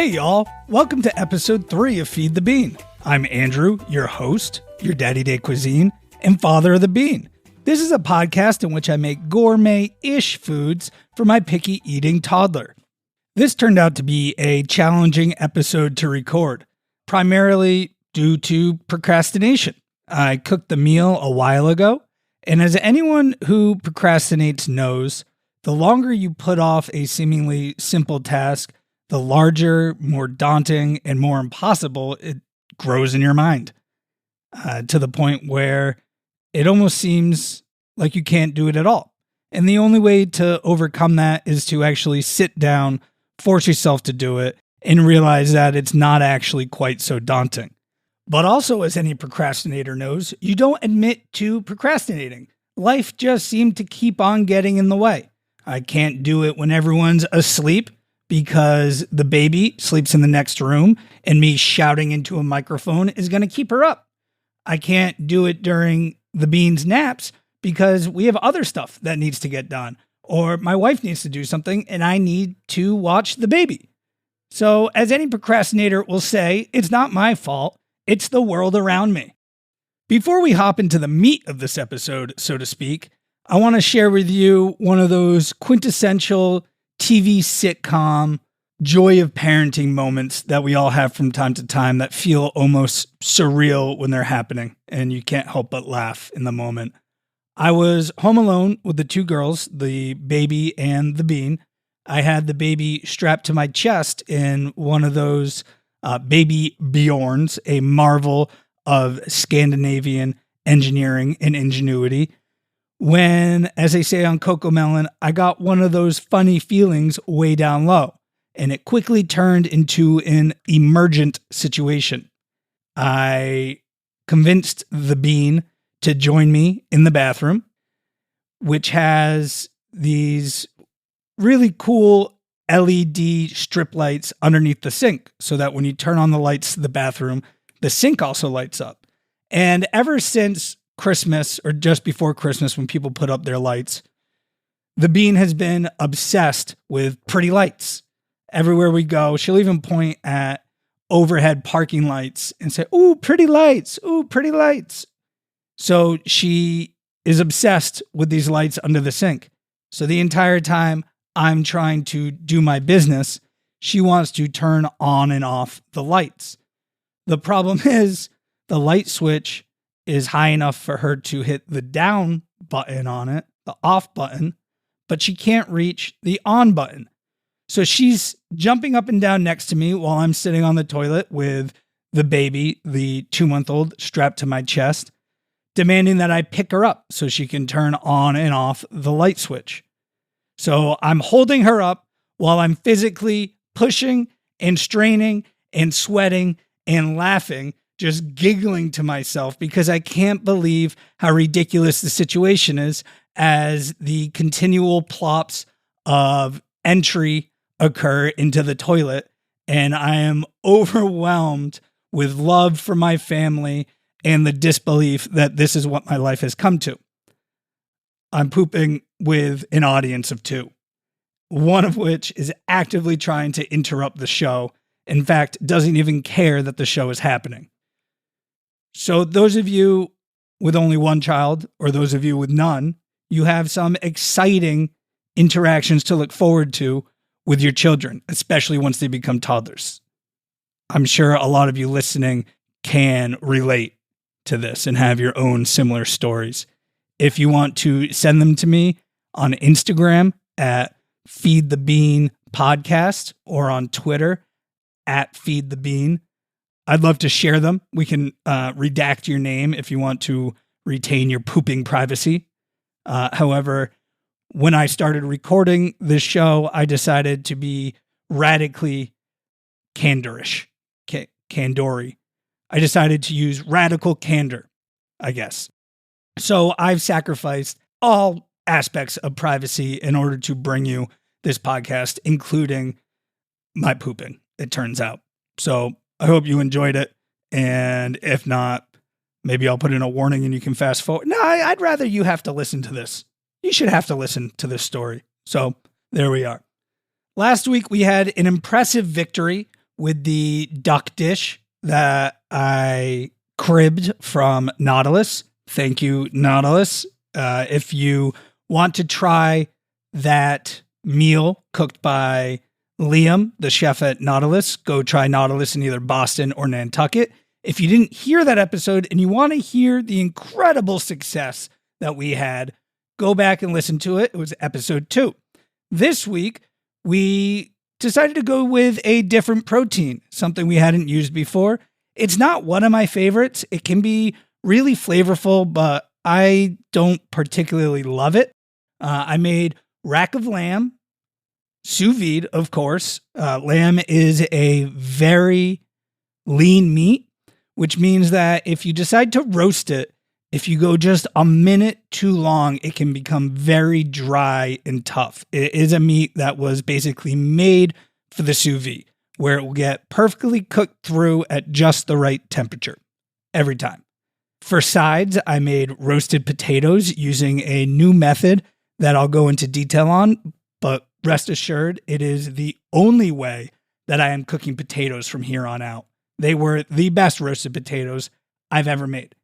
Hey y'all, welcome to episode 3 of Feed the Bean. I'm Andrew, your host, your Daddy Day Cuisine, and father of the bean. This is a podcast in which I make gourmet-ish foods for my picky eating toddler. This turned out to be a challenging episode to record, primarily due to procrastination. I cooked the meal a while ago, and as anyone who procrastinates knows, the longer you put off a seemingly simple task, the larger, more daunting, and more impossible it grows in your mind, to the point where it almost seems like you can't do it at all. And the only way to overcome that is to actually sit down, force yourself to do it, and realize that it's not actually quite so daunting. But also, as any procrastinator knows, you don't admit to procrastinating. Life just seemed to keep on getting in the way. I can't do it when everyone's asleep, because the baby sleeps in the next room and me shouting into a microphone is going to keep her up. I can't do it during the bean's naps because we have other stuff that needs to get done, or my wife needs to do something and I need to watch the baby. So as any procrastinator will say, it's not my fault. It's the world around me. Before we hop into the meat of this episode, so to speak, I want to share with you one of those quintessential TV sitcom joy of parenting moments that we all have from time to time that feel almost surreal when they're happening, and you can't help but laugh in the moment. I was home alone with the two girls, the baby and the bean. I had the baby strapped to my chest in one of those baby Bjorns, a marvel of Scandinavian engineering and ingenuity, when, as they say on Cocomelon, I got one of those funny feelings way down low, and it quickly turned into an emergent situation. I convinced the bean to join me in the bathroom, which has these really cool LED strip lights underneath the sink, so that when you turn on the lights to the bathroom, the sink also lights up. And ever since Christmas, or just before Christmas when people put up their lights, the bean has been obsessed with pretty lights. Everywhere we go, she'll even point at overhead parking lights and say, "Ooh, pretty lights. Ooh, pretty lights." So she is obsessed with these lights under the sink. So the entire time I'm trying to do my business, she wants to turn on and off the lights. The problem is the light switch is high enough for her to hit the down button on it, the off button, but she can't reach the on button. So she's jumping up and down next to me while I'm sitting on the toilet with the baby, the 2-month-old, strapped to my chest, demanding that I pick her up so she can turn on and off the light switch. So I'm holding her up while I'm physically pushing and straining and sweating and laughing, just giggling to myself because I can't believe how ridiculous the situation is as the continual plops of entry occur into the toilet. And I am overwhelmed with love for my family and the disbelief that this is what my life has come to. I'm pooping with an audience of 2, one of which is actively trying to interrupt the show. In fact, doesn't even care that the show is happening. So those of you with only one child, or those of you with none, you have some exciting interactions to look forward to with your children, especially once they become toddlers. I'm sure a lot of you listening can relate to this and have your own similar stories. If you want to send them to me on Instagram at Feed the Bean Podcast, or on Twitter at Feed the Bean, I'd love to share them. We can redact your name if you want to retain your pooping privacy. However, when I started recording this show, I decided to be radically candorish. Candory. I decided to use radical candor, I guess. So I've sacrificed all aspects of privacy in order to bring you this podcast, including my pooping, it turns out. So I hope you enjoyed it. And if not, maybe I'll put in a warning and you can fast forward. No, I'd rather you have to listen to this. You should have to listen to this story. So there we are. Last week, we had an impressive victory with the duck dish that I cribbed from Nautilus. Thank you, Nautilus. If you want to try that meal cooked by Liam, the chef at Nautilus, go try Nautilus in either Boston or Nantucket. If you didn't hear that episode and you want to hear the incredible success that we had, go back and listen to it. It was episode 2. This week, we decided to go with a different protein, something we hadn't used before. It's not one of my favorites. It can be really flavorful, but I don't particularly love it. I made rack of lamb, sous vide, of course. Lamb is a very lean meat, which means that if you decide to roast it, if you go just a minute too long, it can become very dry and tough. It is a meat that was basically made for the sous vide, where it will get perfectly cooked through at just the right temperature every time. For sides, I made roasted potatoes using a new method that I'll go into detail on, but rest assured, it is the only way that I am cooking potatoes from here on out. They were the best roasted potatoes I've ever made.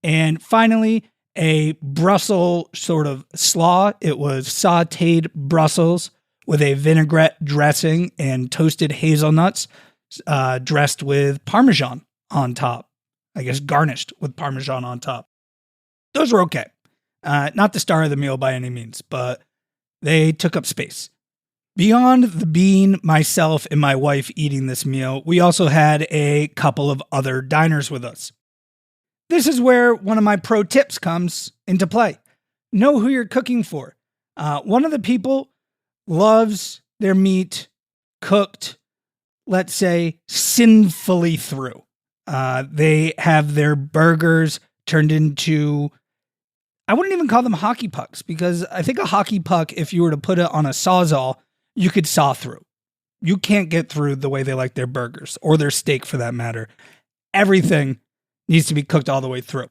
And finally, a Brussels sort of slaw. It was sauteed Brussels with a vinaigrette dressing and toasted hazelnuts dressed with Parmesan on top. I guess garnished with Parmesan on top. Those were okay. Not the star of the meal by any means, but they took up space. Beyond the bean, myself, and my wife eating this meal, we also had a couple of other diners with us. This is where one of my pro tips comes into play. Know who you're cooking for. One of the people loves their meat cooked, let's say, sinfully through. They have their burgers turned into, I wouldn't even call them hockey pucks, because I think a hockey puck, if you were to put it on a sawzall, you could saw through. You can't get through the way they like their burgers, or their steak for that matter. Everything needs to be cooked all the way through.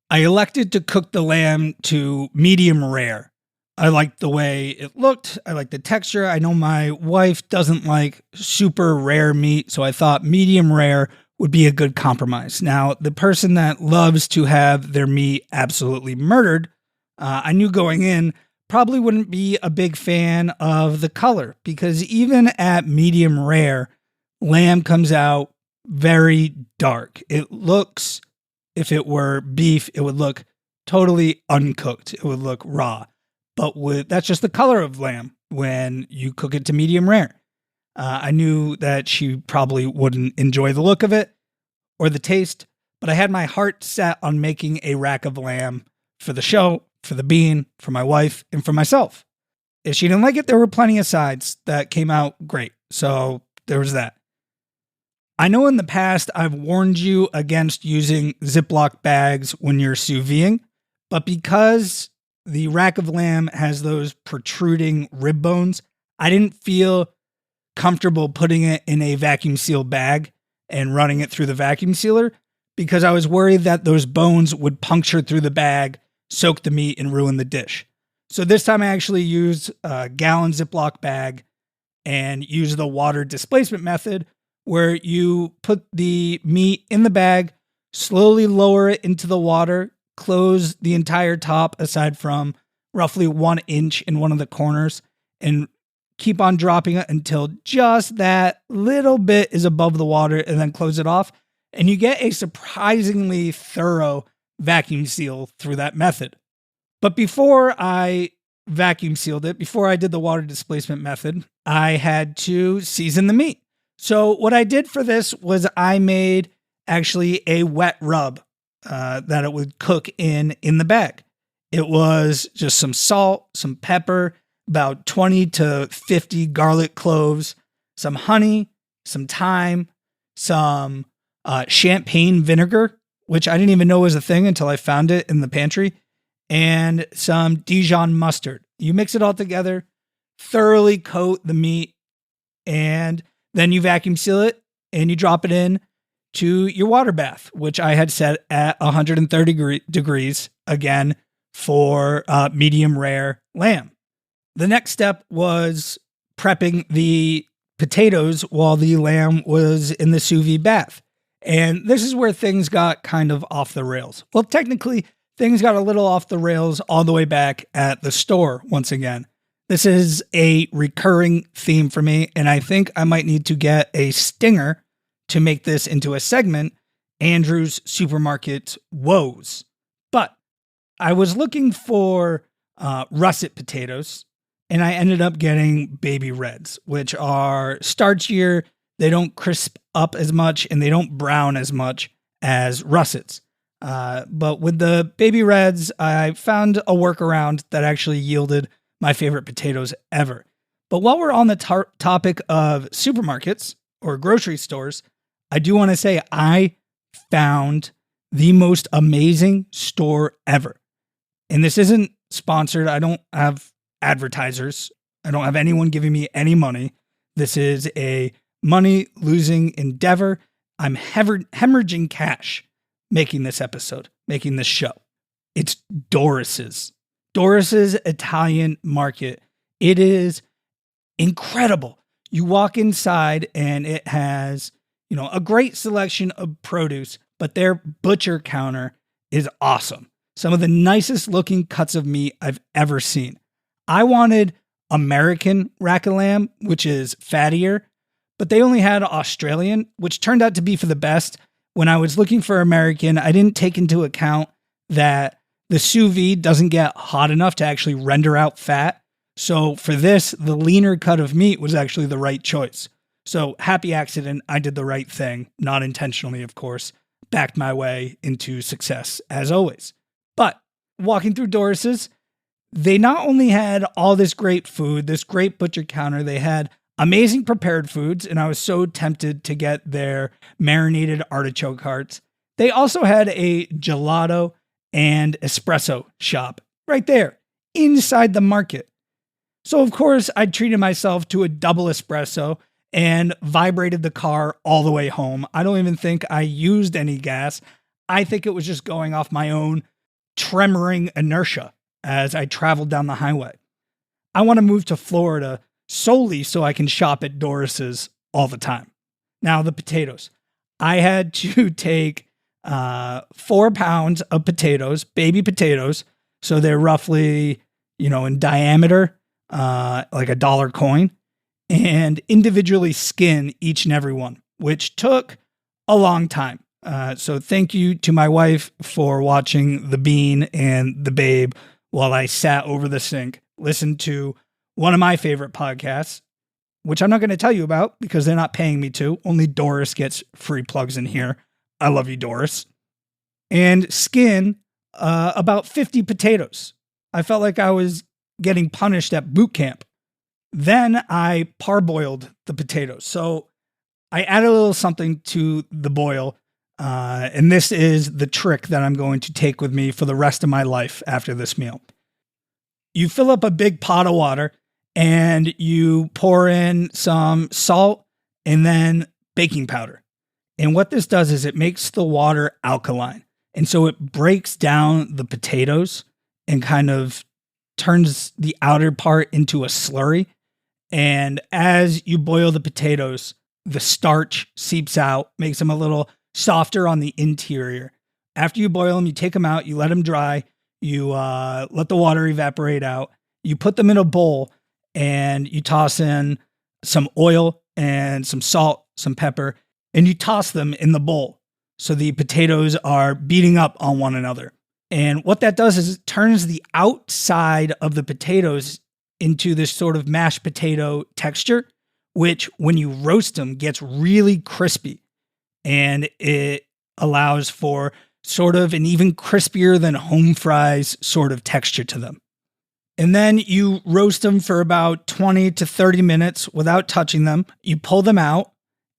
I elected to cook the lamb to medium rare. I liked the way it looked. I liked the texture. I know my wife doesn't like super rare meat, so I thought medium rare would be a good compromise. Now, the person that loves to have their meat absolutely murdered, I knew going in, probably wouldn't be a big fan of the color, because even at medium rare, lamb comes out very dark. It looks, if it were beef, it would look totally uncooked. It would look raw. But that's just the color of lamb when you cook it to medium rare. I knew that she probably wouldn't enjoy the look of it or the taste, but I had my heart set on making a rack of lamb for the show, for the bean, for my wife, and for myself. If she didn't like it, there were plenty of sides that came out great. So there was that. I know in the past I've warned you against using Ziploc bags when you're sous videing, but because the rack of lamb has those protruding rib bones, I didn't feel comfortable putting it in a vacuum sealed bag and running it through the vacuum sealer, because I was worried that those bones would puncture through the bag, soak the meat, and ruin the dish. So this time I actually used a gallon Ziploc bag and used the water displacement method, where you put the meat in the bag, slowly lower it into the water, close the entire top aside from roughly 1 inch in one of the corners, and keep on dropping it until just that little bit is above the water, and then close it off. And you get a surprisingly thorough vacuum seal through that method. But before I vacuum sealed it, before I did the water displacement method, I had to season the meat. So what I did for this was I made actually a wet rub that it would cook in the bag. It was just some salt, some pepper, about 20 to 50 garlic cloves, some honey, some thyme, some champagne vinegar, which I didn't even know was a thing until I found it in the pantry, and some Dijon mustard. You mix it all together, thoroughly coat the meat, and then you vacuum seal it and you drop it in to your water bath, which I had set at 130 degrees, again, for medium rare lamb. The next step was prepping the potatoes while the lamb was in the sous vide bath. And this is where things got kind of off the rails. Well, technically, things got a little off the rails all the way back at the store once again. This is a recurring theme for me, and I think I might need to get a stinger to make this into a segment, Andrew's Supermarket Woes. But I was looking for russet potatoes, and I ended up getting baby reds, which are starchier. They don't crisp up as much, and they don't brown as much as russets. But with the baby reds, I found a workaround that actually yielded my favorite potatoes ever. But while we're on the topic of supermarkets or grocery stores, I do want to say I found the most amazing store ever. And this isn't sponsored. I don't have advertisers. I don't have anyone giving me any money. This is a money-losing endeavor. I'm hemorrhaging cash making this episode, making this show. It's Doris's Italian Market. It is incredible. You walk inside and it has, a great selection of produce, but their butcher counter is awesome. Some of the nicest looking cuts of meat I've ever seen. I wanted American rack of lamb, which is fattier, but they only had Australian, which turned out to be for the best. When I was looking for American, I didn't take into account that the sous vide doesn't get hot enough to actually render out fat. So for this, the leaner cut of meat was actually the right choice. So happy accident, I did the right thing, not intentionally, of course, backed my way into success as always. But walking through Doris's, they not only had all this great food, this great butcher counter, they had amazing prepared foods, and I was so tempted to get their marinated artichoke hearts. They also had a gelato and espresso shop right there inside the market. So of course I treated myself to a double espresso and vibrated the car all the way home. I don't even think I used any gas. I think it was just going off my own tremoring inertia as I traveled down the highway. I want to move to Florida solely so I can shop at Doris's all the time. Now the potatoes. I had to take 4 pounds of potatoes, baby potatoes. So they're roughly, in diameter, like a dollar coin, and individually skin each and every one, which took a long time. So thank you to my wife for watching The Bean and The Babe while I sat over the sink, listened to one of my favorite podcasts, which I'm not going to tell you about because they're not paying me to. Only Doris gets free plugs in here. I love you, Doris. And skin about 50 potatoes. I felt like I was getting punished at boot camp. Then I parboiled the potatoes. So I added a little something to the boil. And this is the trick that I'm going to take with me for the rest of my life after this meal. You fill up a big pot of water and you pour in some salt and then baking powder. And what this does is it makes the water alkaline. And so it breaks down the potatoes and kind of turns the outer part into a slurry. And as you boil the potatoes, the starch seeps out, makes them a little softer on the interior. After you boil them, you take them out, you let them dry, you let the water evaporate out, you put them in a bowl, and you toss in some oil and some salt, some pepper, and you toss them in the bowl. So the potatoes are beating up on one another. And what that does is it turns the outside of the potatoes into this sort of mashed potato texture, which when you roast them gets really crispy. And it allows for sort of an even crispier than home fries sort of texture to them. And then you roast them for about 20 to 30 minutes without touching them. You pull them out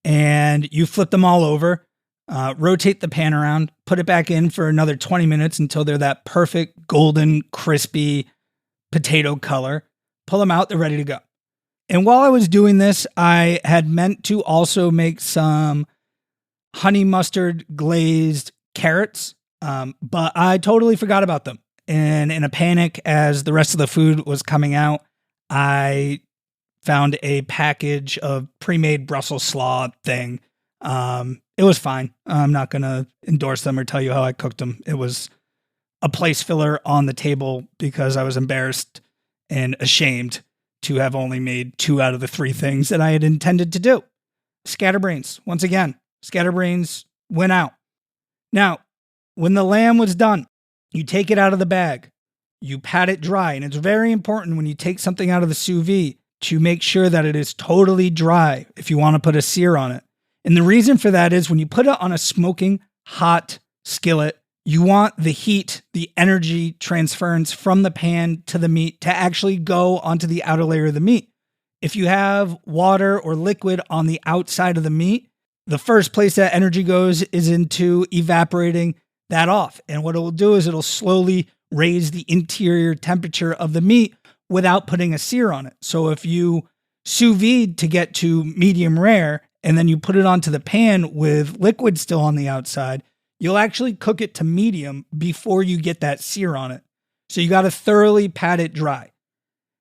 and you flip them all over, rotate the pan around, put it back in for another 20 minutes until they're that perfect golden, crispy potato color. Pull them out, they're ready to go. And while I was doing this, I had meant to also make some honey mustard glazed carrots, but I totally forgot about them. And in a panic, as the rest of the food was coming out, I found a package of pre-made Brussels slaw thing. It was fine. I'm not going to endorse them or tell you how I cooked them. It was a place filler on the table because I was embarrassed and ashamed to have only made 2 out of the 3 things that I had intended to do. Scatterbrains. Once again, scatterbrains went out. Now, when the lamb was done, you take it out of the bag. You pat it dry. And it's very important when you take something out of the sous vide to make sure that it is totally dry if you want to put a sear on it. And the reason for that is when you put it on a smoking hot skillet, you want the heat, the energy transference from the pan to the meat to actually go onto the outer layer of the meat. If you have water or liquid on the outside of the meat, the first place that energy goes is into evaporating that off. And what it will do is it'll slowly raise the interior temperature of the meat without putting a sear on it. So if you sous vide to get to medium rare and then you put it onto the pan with liquid still on the outside, you'll actually cook it to medium before you get that sear on it. So you got to thoroughly pat it dry.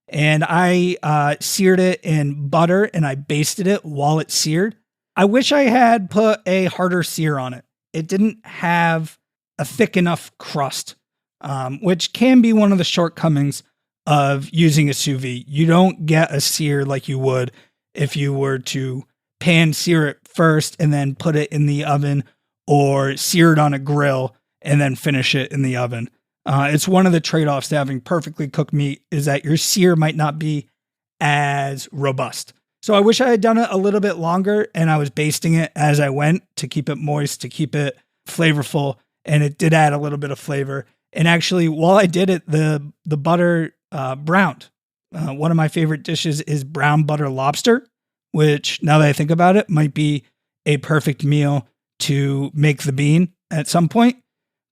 And I seared it in butter and I basted it while it seared. I wish I had put a harder sear on it. It didn't have a thick enough crust, which can be one of the shortcomings of using a sous vide. You don't get a sear like you would if you were to pan sear it first and then put it in the oven, or sear it on a grill and then finish it in the oven. It's one of the trade-offs to having perfectly cooked meat is that your sear might not be as robust. So I wish I had done it a little bit longer and I was basting it as I went to keep it moist, to keep it flavorful. And it did add a little bit of flavor. And actually, while I did it, the butter browned. One of my favorite dishes is brown butter lobster, which now that I think about it, might be a perfect meal to make the bean at some point.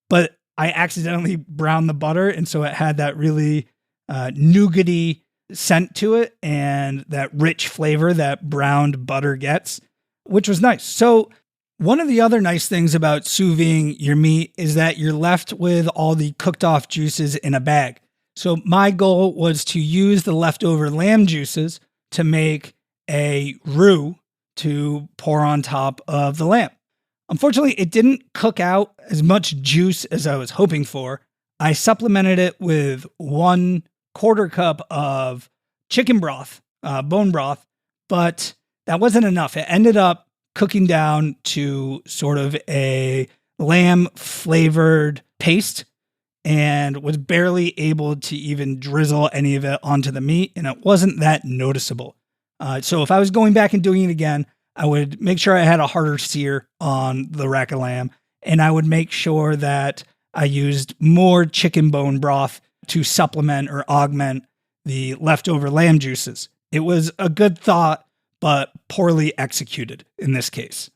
But I accidentally browned the butter, and so it had that really nougaty scent to it and that rich flavor that browned butter gets, which was nice. So one of the other nice things about sous videing your meat is that you're left with all the cooked off juices in a bag. So my goal was to use the leftover lamb juices to make a roux to pour on top of the lamb. Unfortunately, it didn't cook out as much juice as I was hoping for. I supplemented it with 1/4 cup of chicken broth, bone broth, but that wasn't enough. It ended up cooking down to sort of a lamb flavored paste and was barely able to even drizzle any of it onto the meat. And it wasn't that noticeable. So if I was going back and doing it again, I would make sure I had a harder sear on the rack of lamb. And I would make sure that I used more chicken bone broth to supplement or augment the leftover lamb juices. It was a good thought, but poorly executed in this case.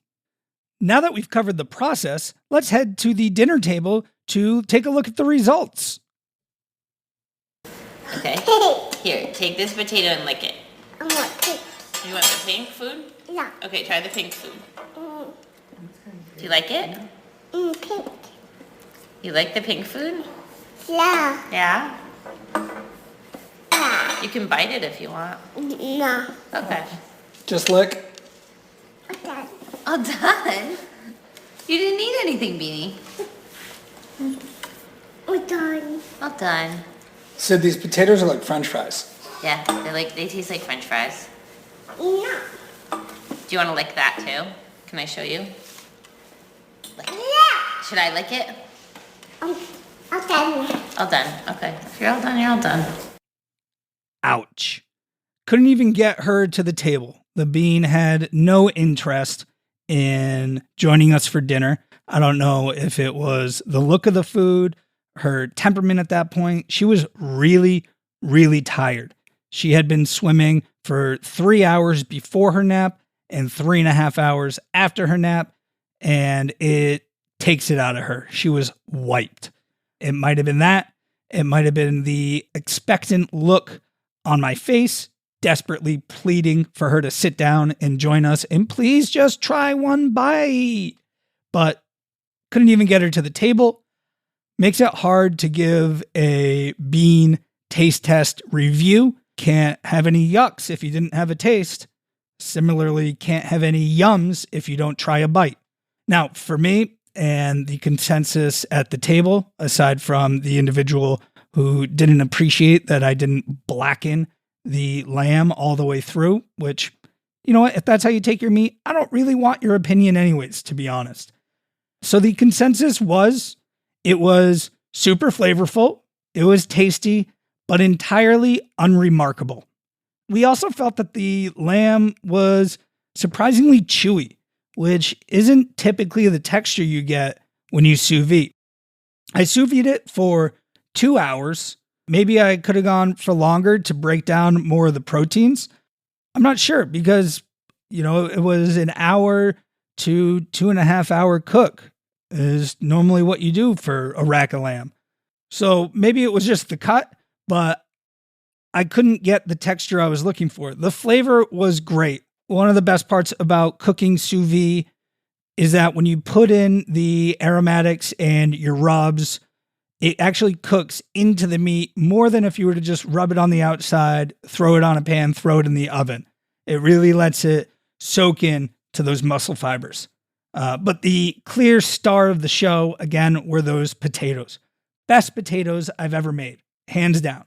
Now that we've covered the process, let's head to the dinner table to take a look at the results. Okay, here, take this potato and lick it. I want pink. You want the pink food? Yeah. Okay, try the pink food. Do you like it? Pink. You like the pink food? Yeah. Yeah? Yeah. You can bite it if you want. No. Okay. Just lick. Okay. All done? You didn't eat anything, Beanie. We're done. All done. Sid, these potatoes are like French fries. Yeah, they taste like French fries. Yeah. Do you want to lick that too? Can I show you? Lick it. Yeah. Should I lick it? Okay. All done. Okay. If you're all done, you're all done. Ouch. Couldn't even get her to the table. The bean had no interest in joining us for dinner. I don't know if it was the look of the food, her temperament at that point. She was really, really tired. She had been swimming for 3 hours before her nap and 3.5 hours after her nap, and it takes it out of her. She was wiped. It might have been that. It might have been the expectant look on my face, desperately pleading for her to sit down and join us and please just try one bite. But couldn't even get her to the table. Makes it hard to give a bean taste test review can't have any yucks if you didn't have a taste. Similarly, can't have any yums if you don't try a bite. Now, for me and the consensus at the table, aside from the individual who didn't appreciate that I didn't blacken the lamb all the way through, which, you know what, if that's how you take your meat, I don't really want your opinion anyways, to be honest. So the consensus was, it was super flavorful, it was tasty, but entirely unremarkable. We also felt that the lamb was surprisingly chewy, which isn't typically the texture you get when you sous vide. I sous vide it for 2 hours. Maybe I could have gone for longer to break down more of the proteins. I'm not sure because, it was an hour to 2.5 hour cook is normally what you do for a rack of lamb. So maybe it was just the cut, but I couldn't get the texture I was looking for. The flavor was great. One of the best parts about cooking sous vide is that when you put in the aromatics and your rubs, it actually cooks into the meat more than if you were to just rub it on the outside, throw it on a pan, throw it in the oven. It really lets it soak in to those muscle fibers. But the clear star of the show, again, were those potatoes. Best potatoes I've ever made, hands down.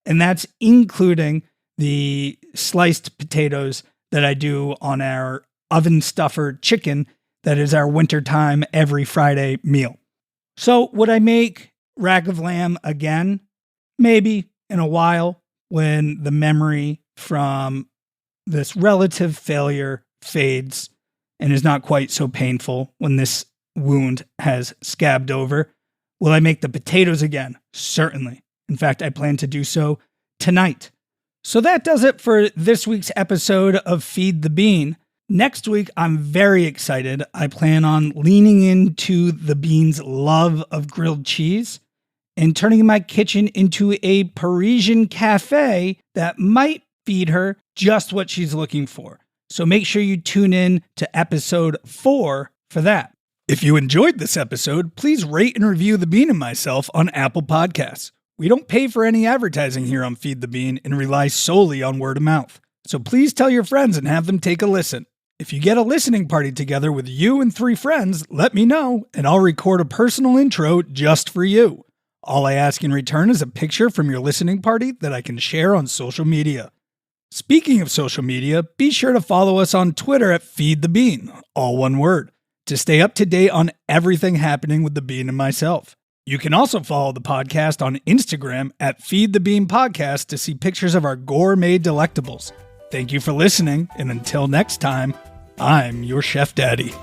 And that's including the sliced potatoes that I do on our oven stuffer chicken that is our wintertime every Friday meal. So would I make rack of lamb again? Maybe in a while when the memory from this relative failure fades and is not quite so painful when this wound has scabbed over. Will I make the potatoes again? Certainly. In fact, I plan to do so tonight. So that does it for this week's episode of Feed the Bean. Next week, I'm very excited. I plan on leaning into the Bean's love of grilled cheese and turning my kitchen into a Parisian cafe that might feed her just what she's looking for. So make sure you tune in to episode 4 for that. If you enjoyed this episode, please rate and review The Bean and myself on Apple Podcasts. We don't pay for any advertising here on Feed the Bean and rely solely on word of mouth. So please tell your friends and have them take a listen. If you get a listening party together with you and 3 friends, let me know and I'll record a personal intro just for you. All I ask in return is a picture from your listening party that I can share on social media. Speaking of social media, be sure to follow us on Twitter at Feed the Bean, all one word, to stay up to date on everything happening with the Bean and myself. You can also follow the podcast on Instagram at Feed the Bean Podcast to see pictures of our gourmet delectables. Thank you for listening, and until next time, I'm your Chef Daddy.